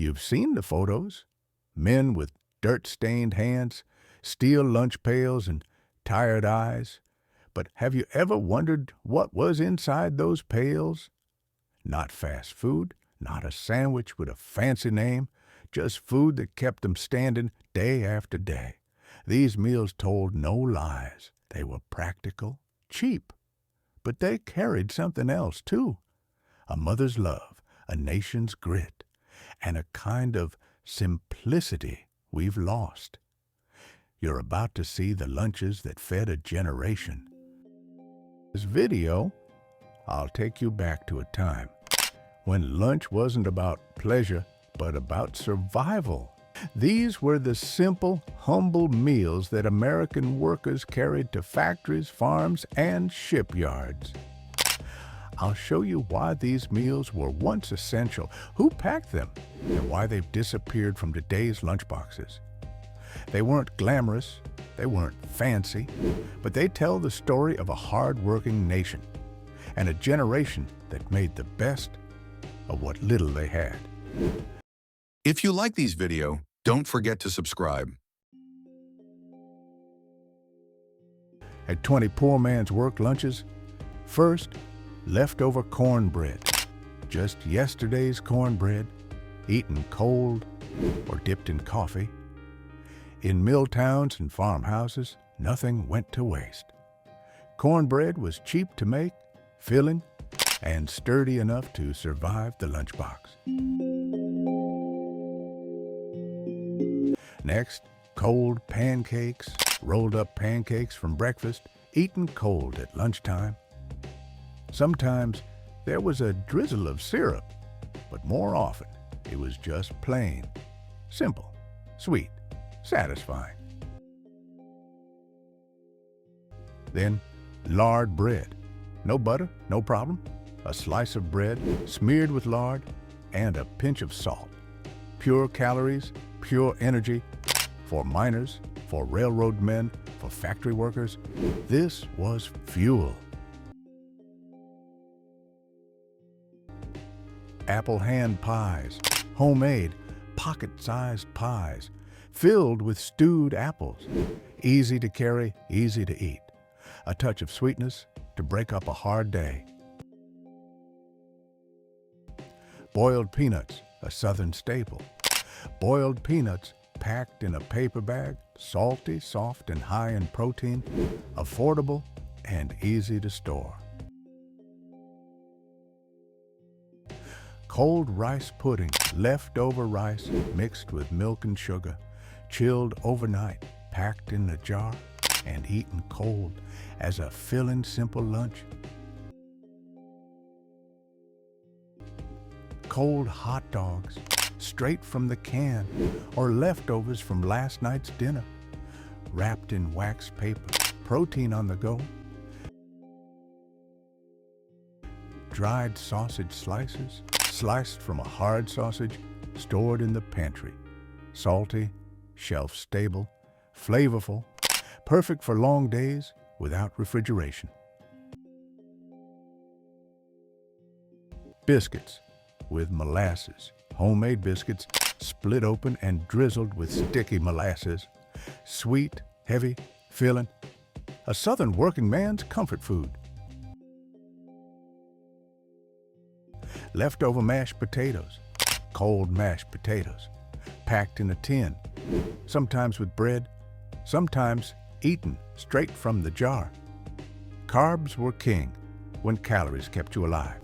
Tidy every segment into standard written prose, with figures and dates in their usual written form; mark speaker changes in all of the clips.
Speaker 1: You've seen the photos. Men with dirt-stained hands, steel lunch pails, and tired eyes. But have you ever wondered what was inside those pails? Not fast food, not a sandwich with a fancy name, just food that kept them standing day after day. These meals told no lies. They were practical, cheap. But they carried something else, too. A mother's love, a nation's grit, and a kind of simplicity we've lost. You're about to see the lunches that fed a generation. This video, I'll take you back to a time when lunch wasn't about pleasure, but about survival. These were the simple, humble meals that American workers carried to factories, farms, and shipyards. I'll show you why these meals were once essential, who packed them, and why they've disappeared from today's lunchboxes. They weren't glamorous, they weren't fancy, but they tell the story of a hard-working nation and a generation that made the best of what little they had.
Speaker 2: If you like these videos, don't forget to subscribe.
Speaker 1: At 20 poor man's work lunches, first, leftover cornbread. Just yesterday's cornbread, eaten cold or dipped in coffee. In mill towns and farmhouses, nothing went to waste. Cornbread was cheap to make, filling, and sturdy enough to survive the lunchbox. Next, cold pancakes, rolled up pancakes from breakfast, eaten cold at lunchtime. Sometimes there was a drizzle of syrup, but more often it was just plain, simple, sweet, satisfying. Then lard bread. No butter, no problem. A slice of bread smeared with lard and a pinch of salt. Pure calories, pure energy. For miners, for railroad men, for factory workers, this was fuel. Apple hand pies, homemade, pocket-sized pies, filled with stewed apples. Easy to carry, easy to eat. A touch of sweetness to break up a hard day. Boiled peanuts, a Southern staple. Boiled peanuts packed in a paper bag, salty, soft, and high in protein, affordable and easy to store. Cold rice pudding, leftover rice mixed with milk and sugar, chilled overnight, packed in a jar, and eaten cold as a filling simple lunch. Cold hot dogs, straight from the can, or leftovers from last night's dinner, wrapped in wax paper, protein on the go. Dried sausage slices, sliced from a hard sausage, stored in the pantry. Salty, shelf-stable, flavorful, perfect for long days without refrigeration. Biscuits with molasses. Homemade biscuits split open and drizzled with sticky molasses. Sweet, heavy, filling. A Southern working man's comfort food. Leftover mashed potatoes. Cold mashed potatoes. Packed in a tin. Sometimes with bread. Sometimes eaten straight from the jar. Carbs were king when calories kept you alive.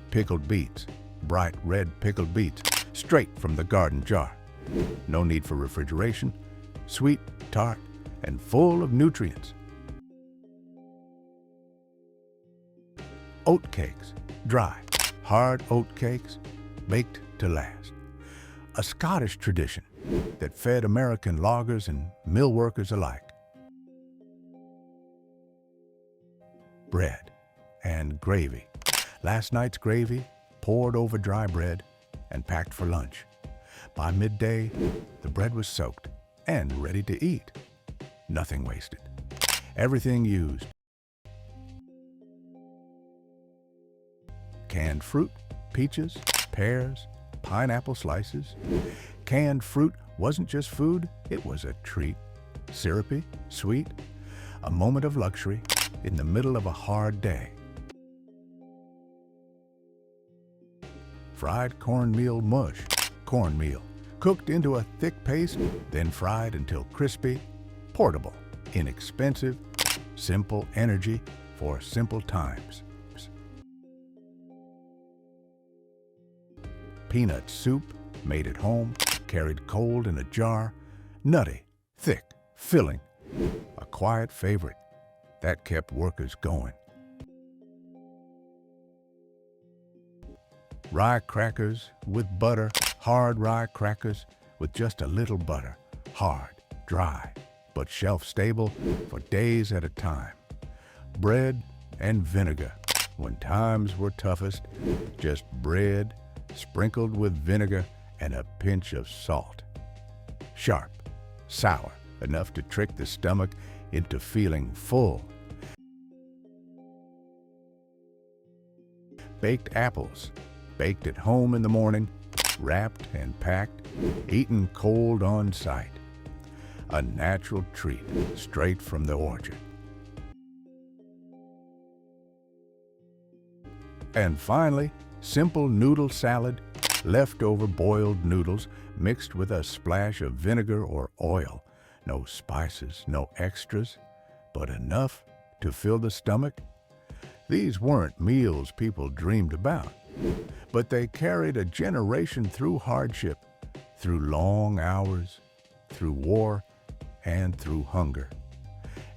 Speaker 1: Pickled beets, bright red pickled beets, straight from the garden jar. No need for refrigeration, sweet, tart, and full of nutrients. Oat cakes, dry, hard oat cakes, baked to last. A Scottish tradition that fed American loggers and mill workers alike. Bread and gravy. Last night's gravy poured over dry bread and packed for lunch. By midday, the bread was soaked and ready to eat. Nothing wasted. Everything used. canned fruit, peaches, pears, pineapple slices. Canned fruit wasn't just food, it was a treat. Syrupy, sweet, a moment of luxury in the middle of a hard day. Fried cornmeal mush, cornmeal, cooked into a thick paste, then fried until crispy, portable, inexpensive, simple energy for simple times. Peanut soup, made at home, carried cold in a jar, nutty, thick, filling, a quiet favorite that kept workers going. Rye crackers with butter, hard rye crackers with just a little butter, hard, dry, but shelf-stable for days at a time. Bread and vinegar, when times were toughest, just bread sprinkled with vinegar and a pinch of salt. Sharp, sour, enough to trick the stomach into feeling full. Baked apples, baked at home in the morning, wrapped and packed, eaten cold on site. A natural treat straight from the orchard. And finally, simple noodle salad, leftover boiled noodles mixed with a splash of vinegar or oil. No spices, no extras, but enough to fill the stomach. These weren't meals people dreamed about, but they carried a generation through hardship, through long hours, through war, and through hunger.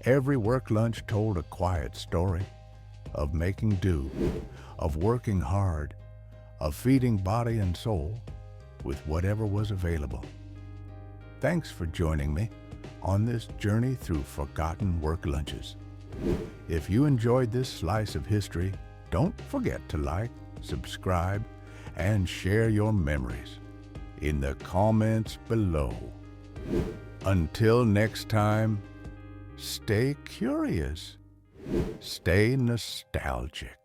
Speaker 1: Every work lunch told a quiet story of making do, of working hard, of feeding body and soul with whatever was available. Thanks for joining me on this journey through forgotten work lunches. If you enjoyed this slice of history, don't forget to like, subscribe, and share your memories in the comments below. Until next time, stay curious, stay nostalgic.